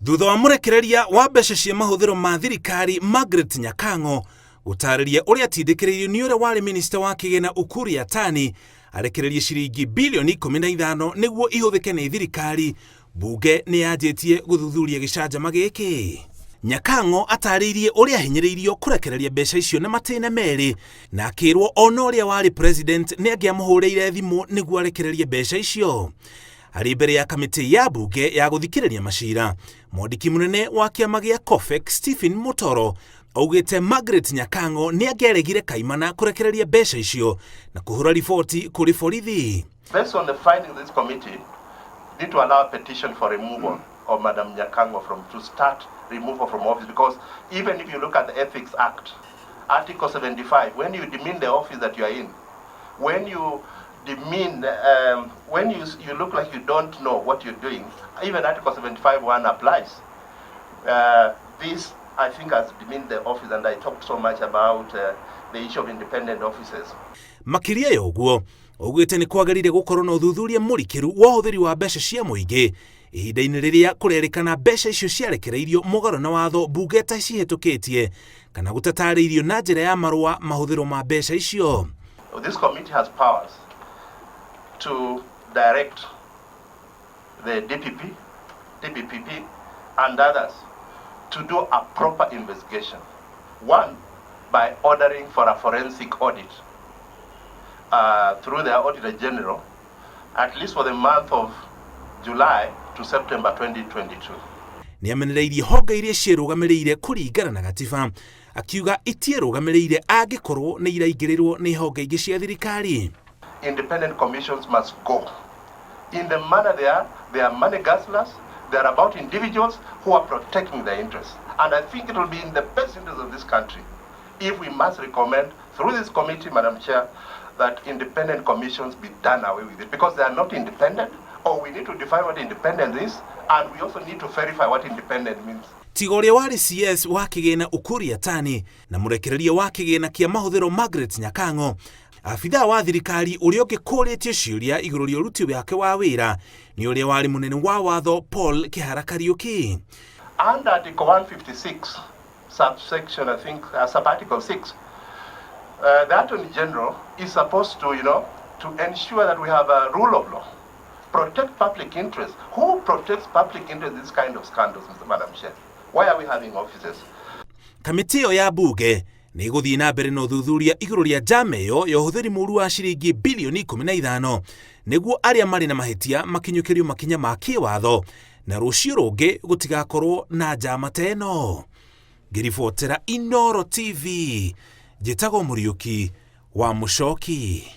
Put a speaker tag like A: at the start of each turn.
A: Thutha wa murekereria wa mbeca cia mahuthiro ma thirikari Margaret Nyakango gutariria uria atindikiririo ni uria wari minista wa kigena Ukur Yatani arekererie ciringi mbirioni 15 niguo ihuthike ni thirikari, bunge ni yanjitie guthuthuria gicanjama giki. Nyakango ataririe uria hinyiriirio kurekereria mbeca icio na matine meri, na akirwo ona uria wari president ni angiamuhuriire thimu niguo arekererie mbeca icio. Ari mbere ya kamiti ya bunge ya guthikiriria macira, mwandiki munene wa kiama gia COFEC Stephen Mutoro augite Margaret Nyakango ni angeregire kaimana kurekereria mbeca icio na kuhura riboti kuri borithi.
B: Based on the findings of this committee, need to allow a petition for removal of Madam Nyakango to start removal from office, because even if you look at the Ethics Act, Article 75, when you demean the office that you are in, when you demean, when you look like you don't know what you're doing, even Article 75(1) applies. This, I think, has demeaned the office, and I talked so much about the issue of independent officers.
A: Makiria ya uguo, ugwite ni kwagarire gukorwo na uthuthuria murikiru wa uthiri wa mbeca cia muingi ihinda-ini riria kurerikana mbeca icio ciarekereirio mugaro na watho bunge ta cihitukitie kana gutatariirio na njira ya marua mahuthiro ma mbeca icio.
B: This committee has powers to direct the DPP and others to do a proper investigation. One, by ordering for a forensic audit through the Auditor General, at least for the month of July to September 2022.
A: Ni amenereirie honge iria cirugamiriire kuringana na gatiba, akiuga itierugamiriire angikorwo ni iraingirirwo ni honge ingi cia thirikari.
B: Independent commissions must go. In the manner they are money guzzlers. They are about individuals who are protecting their interests. And I think it will be in the best interest of this country if we must recommend through this committee, Madam Chair, that independent commissions be done away with it, because they are not independent, or we need to define what independence is, and we also need to verify what independent means.
A: Tigoria wari CS wa kigena Ukur Yatani na murekereria wa kigena kia mahuthiro Margaret Nyakango, afitha wa thirikari uria ungikuritie ciuria iguru ria uruti wake wa wira ni uria wari munene wa watho Paul Kihara Kariuki.
B: Under Article 156, subsection, I think, sub-article 6, the Attorney General is supposed to, to ensure that we have a rule of law, protect public interest. Who protects public interest in this kind of scandals, Madam Chair? Why are we having officers?
A: Kamiti ya bunge ni iguthii na mbere na uthuthuria iguru ria njama iyo ya uhuthiri muru wa ciringi mbirioni 15 niguo aria mari na mahitia makinyukirio makinya ma kiwatho na rucio rungi gutigakorwo na njama teno. Ngiribotera Inooro TV, njitagwo Muriuki wa Mucoki.